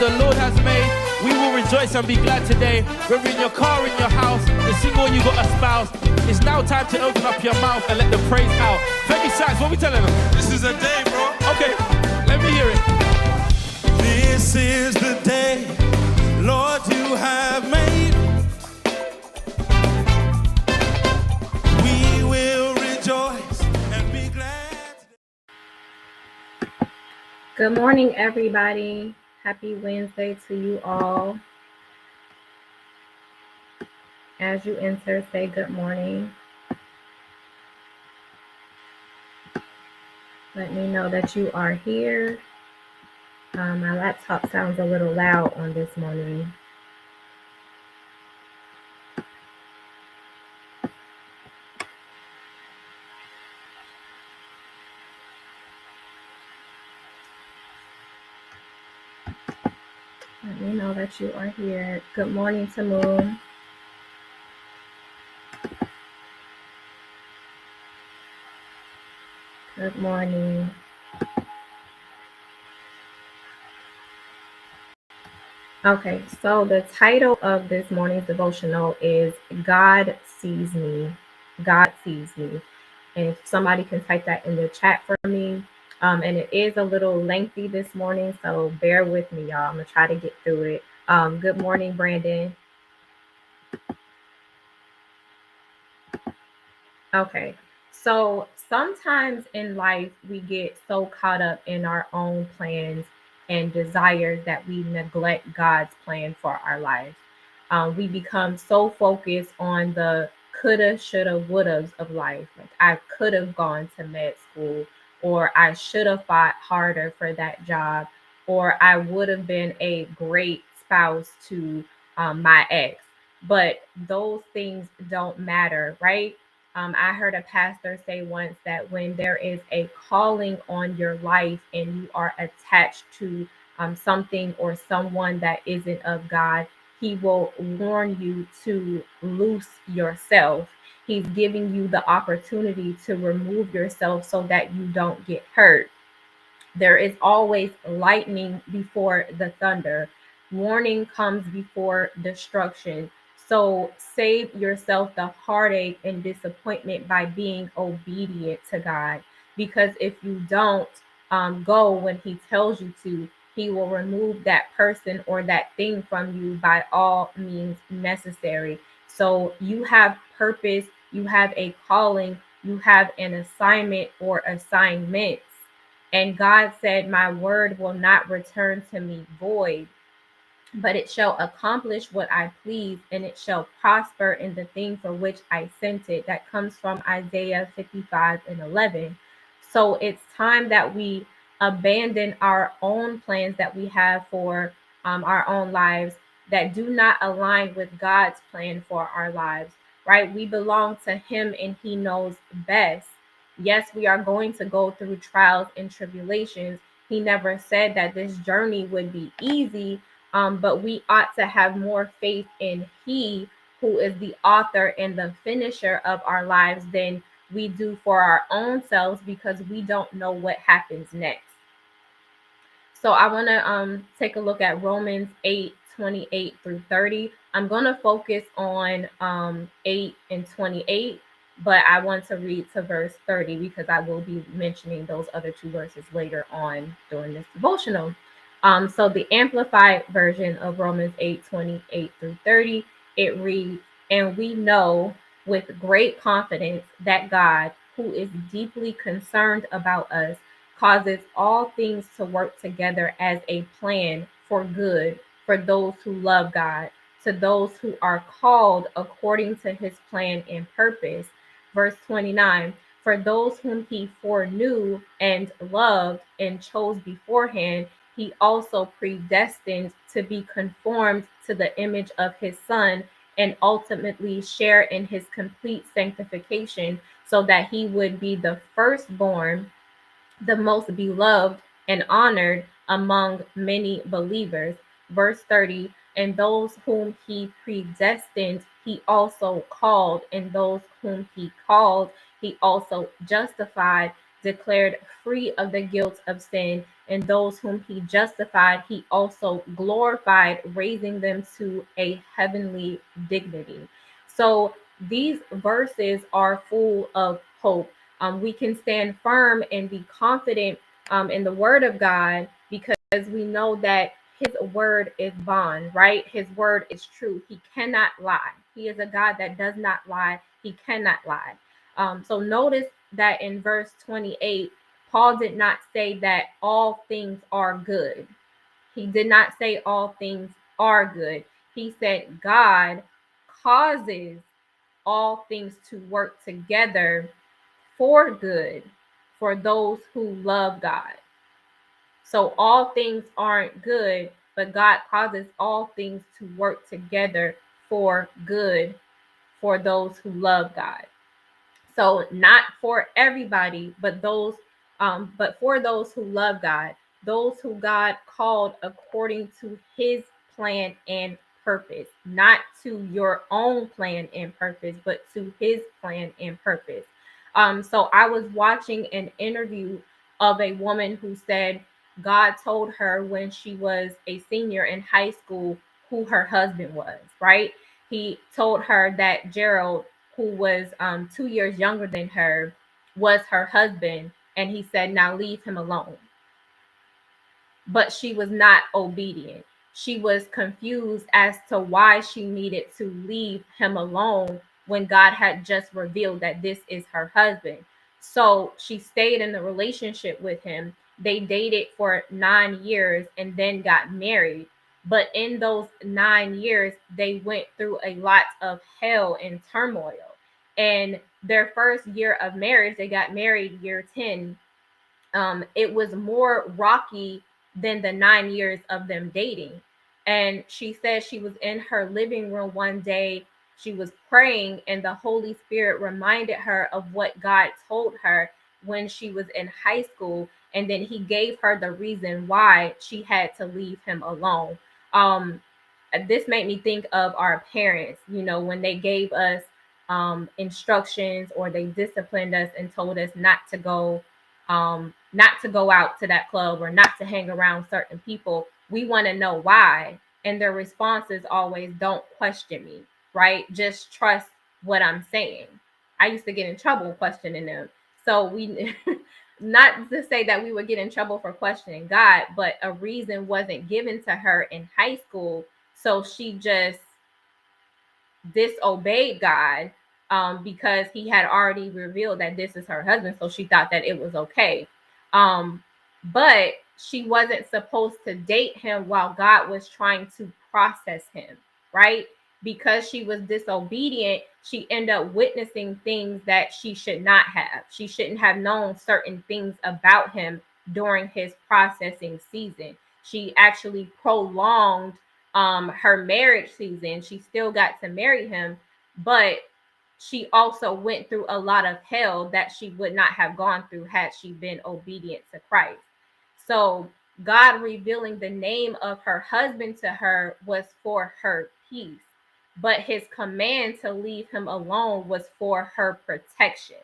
the Lord has made. We will rejoice and be glad today. Whether in your car, in your house, the single you got a spouse, it's now time to open up your mouth and let the praise out. Femi Sachs, what are we telling them? This is a day, bro. Okay, let me hear it. This is the day, Lord, you have made. We will rejoice and be glad. Good morning, everybody. Happy Wednesday to you all. As you enter, say good morning. Let me know that you are here. My laptop sounds a little loud on this morning. Let me know that you are here. Good morning, Tamoon. Good morning. Okay, so the title of this morning's devotional is God Sees Me. God Sees Me. And if somebody can type that in the chat for me. And it is a little lengthy this morning, so bear with me, y'all. I'm going to try to get through it. Good morning, Brandon. Okay, so sometimes in life, we get so caught up in our own plans and desires that we neglect God's plan for our lives. We become so focused on the coulda, shoulda, wouldas of life. Like, I could have gone to med school, or I should have fought harder for that job, or I would have been a great spouse to my ex. But those things don't matter, right? I heard a pastor say once that when there is a calling on your life and you are attached to something or someone that isn't of God, he will warn you to loose yourself. He's giving you the opportunity to remove yourself so that you don't get hurt. There is always lightning before the thunder. Warning comes before destruction. So save yourself the heartache and disappointment by being obedient to God. Because if you don't go when he tells you to, he will remove that person or that thing from you by all means necessary. So you have purpose, you have a calling, you have an assignment or assignments. And God said, my word will not return to me void, but it shall accomplish what I please, and it shall prosper in the thing for which I sent it. That comes from Isaiah 55:11. So it's time that we abandon our own plans that we have for our own lives that do not align with God's plan for our lives, right? We belong to him and he knows best. Yes, we are going to go through trials and tribulations. He never said that this journey would be easy, but we ought to have more faith in he who is the author and the finisher of our lives than we do for our own selves, because we don't know what happens next. So I want to take a look at Romans 8:28-30. I'm going to focus on 8 and 28, but I want to read to verse 30 because I will be mentioning those other two verses later on during this devotional. So the amplified version of Romans 8:28-30, it reads, and we know with great confidence that God, who is deeply concerned about us, causes all things to work together as a plan for good for those who love God, to those who are called according to his plan and purpose. Verse 29, for those whom he foreknew and loved and chose beforehand, he also predestined to be conformed to the image of his Son and ultimately share in his complete sanctification, so that he would be the firstborn, the most beloved and honored among many believers. Verse 30, and those whom he predestined, he also called, and those whom he called, he also justified, declared free of the guilt of sin, and those whom he justified, he also glorified, raising them to a heavenly dignity. So these verses are full of hope. We can stand firm and be confident in the word of God because we know that his word is bond, right? His word is true. He cannot lie. He is a God that does not lie. He cannot lie. So notice that in verse 28, Paul did not say that all things are good. He did not say all things are good. He said God causes all things to work together for good for those who love God. So all things aren't good, but God causes all things to work together for good for those who love God. So not for everybody, but for those who love God, those who God called according to his plan and purpose, not to your own plan and purpose, but to his plan and purpose. So I was watching an interview of a woman who said God told her when she was a senior in high school who her husband was, right? He told her that Gerald, who was 2 years younger than her, was her husband, and he said, now leave him alone. But she was not obedient. She was confused as to why she needed to leave him alone when God had just revealed that this is her husband. So she stayed in the relationship with him. They dated for 9 years and then got married. But in those 9 years, they went through a lot of hell and turmoil. And their first year of marriage, they got married year 10. It was more rocky than the 9 years of them dating. And she said she was in her living room one day. She was praying, and the Holy Spirit reminded her of what God told her when she was in high school. And then he gave her the reason why she had to leave him alone. Um, this made me think of our parents, when they gave us instructions or they disciplined us and told us not to go out to that club or not to hang around certain people. We want to know why. And their response is always, don't question me, right? Just trust what I'm saying. I used to get in trouble questioning them. So we, not to say that we would get in trouble for questioning God, but a reason wasn't given to her in high school. So she just disobeyed God because he had already revealed that this is her husband. So she thought that it was okay. But she wasn't supposed to date him while God was trying to process him, right? Because she was disobedient, she ended up witnessing things that she should not have. She shouldn't have known certain things about him during his processing season. She actually prolonged her marriage season. She still got to marry him, but she also went through a lot of hell that she would not have gone through had she been obedient to Christ. So God revealing the name of her husband to her was for her peace, but his command to leave him alone was for her protection.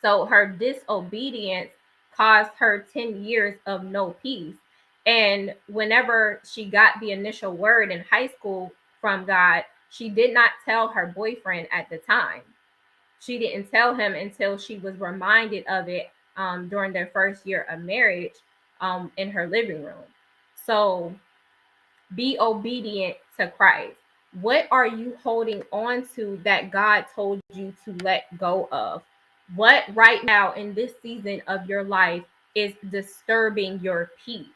So her disobedience caused her 10 years of no peace. And whenever she got the initial word in high school from God, she did not tell her boyfriend at the time. She didn't tell him until she was reminded of it during their first year of marriage in her living room. So be obedient to Christ. What are you holding on to that God told you to let go of? What right now in this season of your life is disturbing your peace?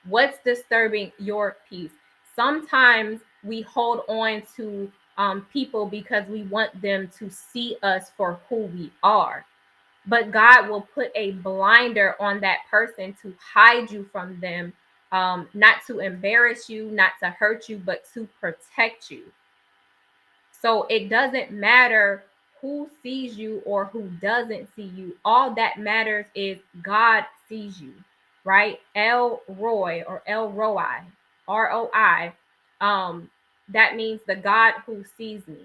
What's disturbing your peace? Sometimes we hold on to people because we want them to see us for who we are. But God will put a blinder on that person to hide you from them, not to embarrass you, not to hurt you, but to protect you. So it doesn't matter who sees you or who doesn't see you. All that matters is God sees you, right? El Roy or El Roi, ROI. That means the God who sees me,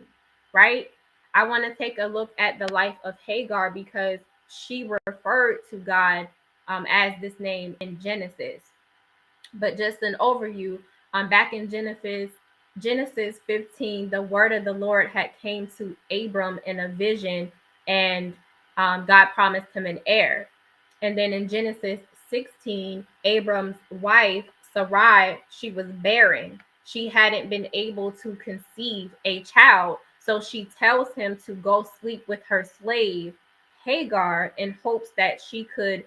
right? I want to take a look at the life of Hagar because she referred to God as this name in Genesis. But just an overview, back in Genesis 15, the word of the Lord had came to Abram in a vision, and God promised him an heir. And then in Genesis 16, Abram's wife, Sarai, she was barren. She hadn't been able to conceive a child. So she tells him to go sleep with her slave, Hagar, in hopes that she could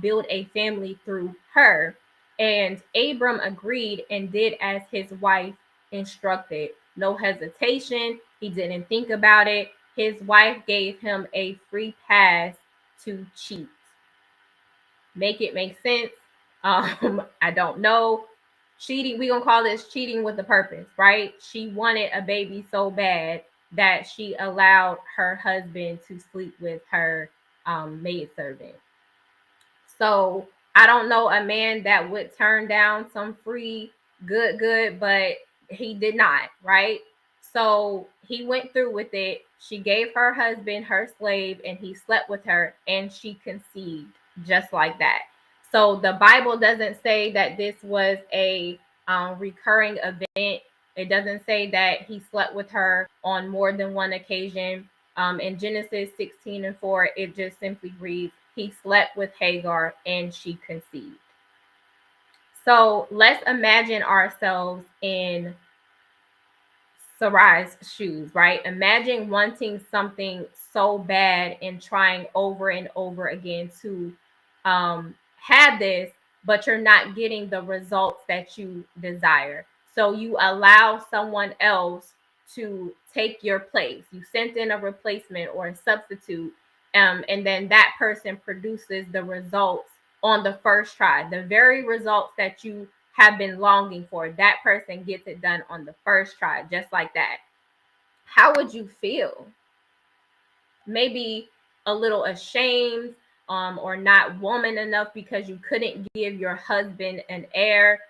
build a family through her. And Abram agreed and did as his wife instructed. No hesitation. He didn't think about it. His wife gave him a free pass to cheat. Make it make sense. I don't know. Cheating, we gonna call this cheating with a purpose, right? She wanted a baby so bad that she allowed her husband to sleep with her maidservant. So I don't know a man that would turn down some free good, but he did not, right? So he went through with it. She gave her husband her slave and he slept with her and she conceived just like that. So the Bible doesn't say that this was a recurring event. It doesn't say that he slept with her on more than one occasion. In Genesis 16:4, it just simply reads, he slept with Hagar and she conceived. So let's imagine ourselves in Sarai's shoes, right? Imagine wanting something so bad and trying over and over again to have this, but you're not getting the results that you desire. So you allow someone else to take your place. You sent in a replacement or a substitute, and then that person produces the results on the first try. The very results that you have been longing for, that person gets it done on the first try, just like that. How would you feel? Maybe a little ashamed, or not woman enough because you couldn't give your husband an heir,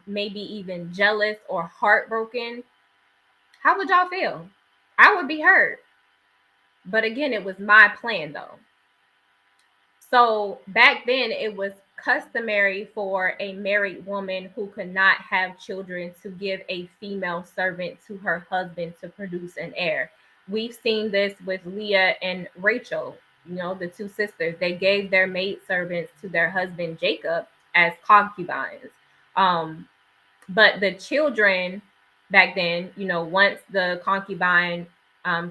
maybe even jealous or heartbroken. How would y'all feel? I would be hurt. But again, it was my plan though. So back then, it was customary for a married woman who could not have children to give a female servant to her husband to produce an heir. We've seen this with Leah and Rachel, the two sisters. They gave their maid servants to their husband Jacob as concubines. But the children back then, once the concubine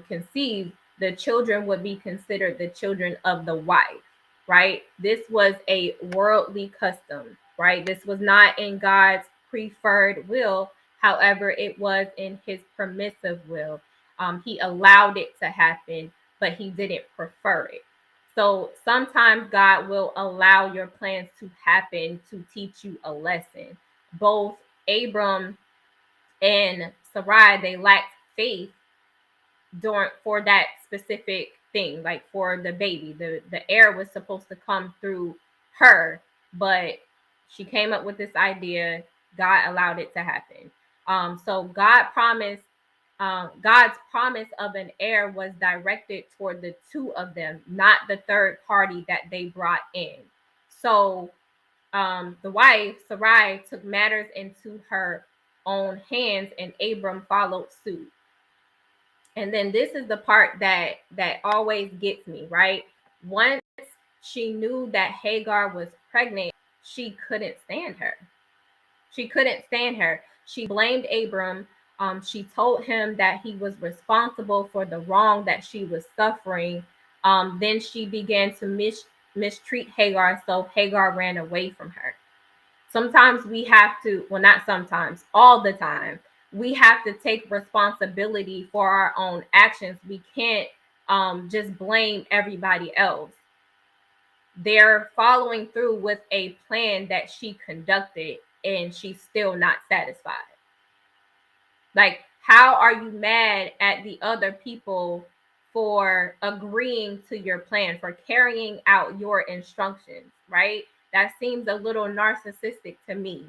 conceived, the children would be considered the children of the wife, right? This was a worldly custom, right? This was not in God's preferred will. However, it was in his permissive will. He allowed it to happen, but he didn't prefer it. So sometimes God will allow your plans to happen to teach you a lesson. Both Abram and Sarai, they lacked faith for that specific thing, like for the baby. The heir was supposed to come through her, but she came up with this idea. God allowed it to happen. So God's promise of an heir was directed toward the two of them, not the third party that they brought in. So the wife, Sarai, took matters into her own hands, and Abram followed suit. And then this is the part that always gets me, right? Once she knew that Hagar was pregnant, she couldn't stand her. She couldn't stand her. She blamed Abram. She told him that he was responsible for the wrong that she was suffering. Then she began to mistreat Hagar, so Hagar ran away from her. Sometimes we have to, well, not sometimes, all the time, we have to take responsibility for our own actions. We can't just blame everybody else. They're following through with a plan that she conducted, and she's still not satisfied. Like, how are you mad at the other people for agreeing to your plan, for carrying out your instructions, right? That seems a little narcissistic to me.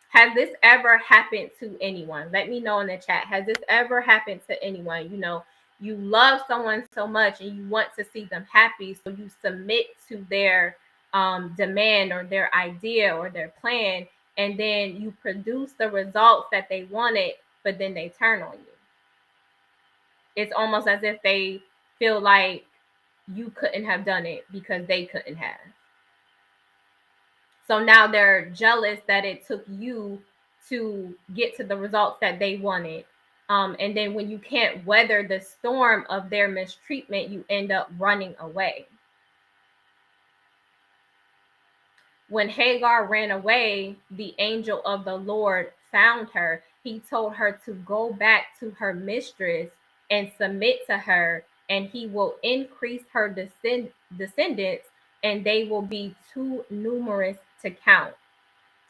Has this ever happened to anyone? Let me know in the chat. Has this ever happened to anyone? You love someone so much and you want to see them happy, so you submit to their demand or their idea or their plan, and then you produce the results that they wanted, but then they turn on you. It's almost as if they feel like you couldn't have done it because they couldn't have. So now they're jealous that it took you to get to the results that they wanted. And then when you can't weather the storm of their mistreatment, you end up running away. When Hagar ran away, the angel of the Lord found her. He told her to go back to her mistress and submit to her, and he will increase her descendants, and they will be too numerous to count.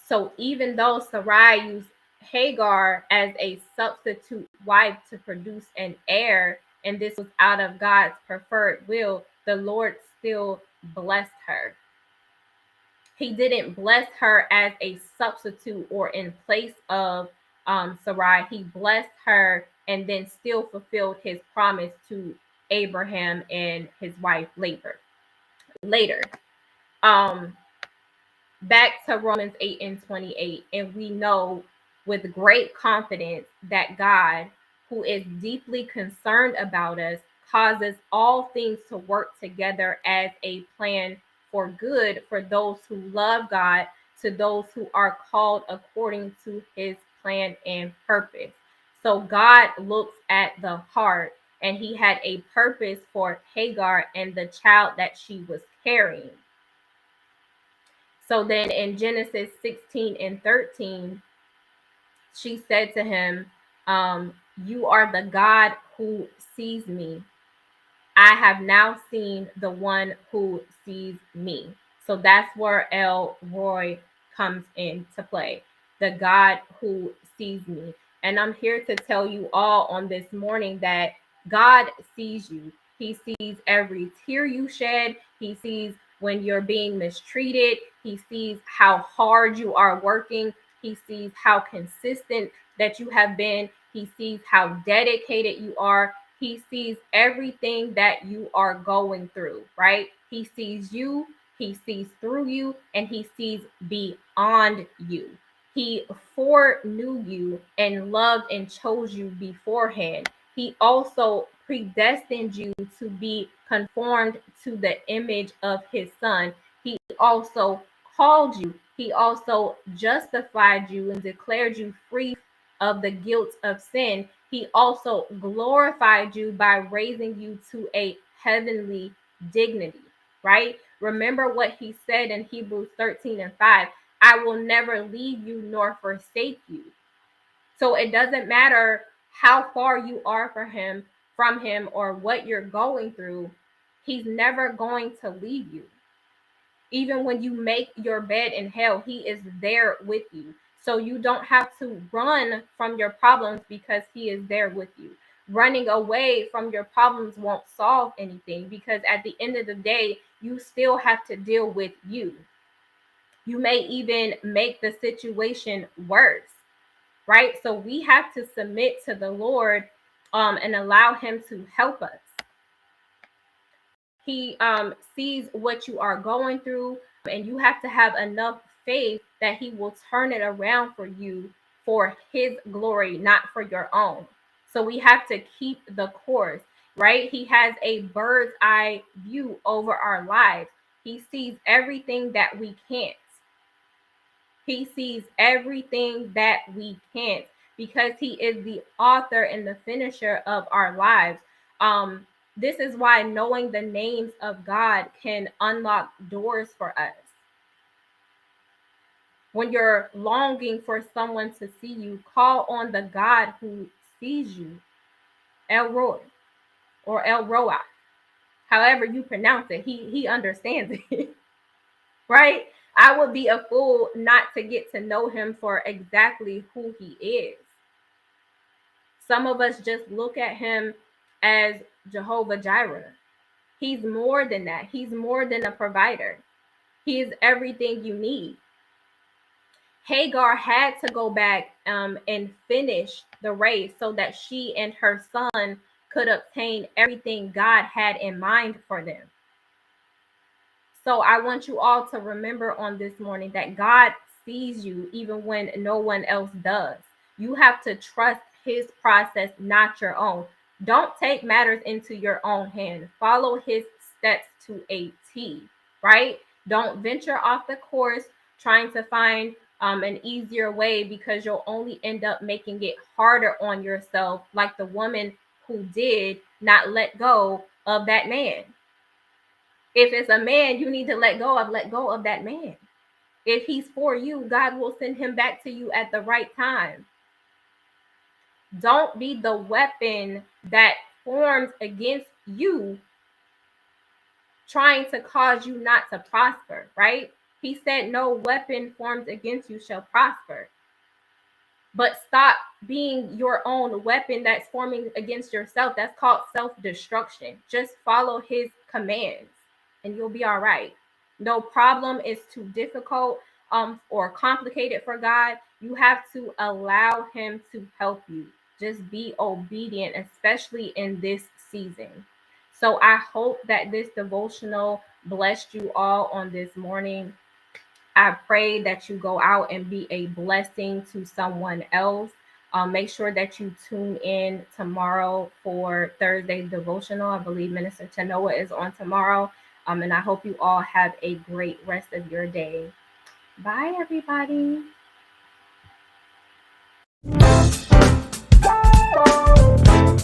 So even though Sarai used Hagar as a substitute wife to produce an heir, and this was out of God's preferred will, the Lord still blessed her. He didn't bless her as a substitute or in place of Sarai. He blessed her and then still fulfilled his promise to Abraham and his wife later. Um, Back to Romans 8:28, and we know with great confidence that God, who is deeply concerned about us, causes all things to work together as a plan for good for those who love God, to those who are called according to his plan and purpose. So God looks at the heart, and he had a purpose for Hagar and the child that she was carrying. So then in Genesis 16:13, she said to him, you are the God who sees me. I have now seen the one who sees me. So that's where El Roy comes into play, the God who sees me. And I'm here to tell you all on this morning that God sees you. He sees every tear you shed. He sees when you're being mistreated. He sees how hard you are working. He sees how consistent that you have been. He sees how dedicated you are. He sees everything that you are going through, right? He sees you, he sees through you, and he sees beyond you. He foreknew you and loved and chose you beforehand. He also predestined you to be conformed to the image of his son. He also called you. He also justified you and declared you free of the guilt of sin. He also glorified you by raising you to a heavenly dignity, right? Remember what he said in Hebrews 13:5. I will never leave you nor forsake you. So it doesn't matter how far you are from him or what you're going through. He's never going to leave you. Even when you make your bed in hell, he is there with you. So you don't have to run from your problems because he is there with you. Running away from your problems won't solve anything, because at the end of the day, you still have to deal with you. You may even make the situation worse, right? So we have to submit to the Lord and allow him to help us. He sees what you are going through, and you have to have enough faith that he will turn it around for you for his glory, not for your own. So we have to keep the course, right? He has a bird's eye view over our lives. He sees everything that we can't. He sees everything that we can't, because he is the author and the finisher of our lives. This is why knowing the names of God can unlock doors for us. When you're longing for someone to see you, call on the God who sees you, El Roy or El Roi, however you pronounce it. He understands it, right? I would be a fool not to get to know him for exactly who he is. Some of us just look at him as Jehovah Jireh. He's more than that. He's more than a provider. He is everything you need. Hagar had to go back and finish the race so that she and her son could obtain everything God had in mind for them. So I want you all to remember on this morning that God sees you even when no one else does. You have to trust his process, not your own. Don't take matters into your own hand. Follow his steps to a T, right? Don't venture off the course trying to find an easier way, because you'll only end up making it harder on yourself, like the woman who did not let go of that man. If it's a man you need to let go of that man. If he's for you, God will send him back to you at the right time. Don't be the weapon that forms against you, trying to cause you not to prosper, right? He said, no weapon formed against you shall prosper. But stop being your own weapon that's forming against yourself. That's called self-destruction. Just follow his commands and you'll be all right. No problem is too difficult or complicated for God. You have to allow him to help you. Just be obedient, especially in this season. So I hope that this devotional blessed you all on this morning. I pray that you go out and be a blessing to someone else. Make sure that you tune in tomorrow for Thursday devotional. I believe Minister Tanoa is on tomorrow. And I hope you all have a great rest of your day. Bye, everybody.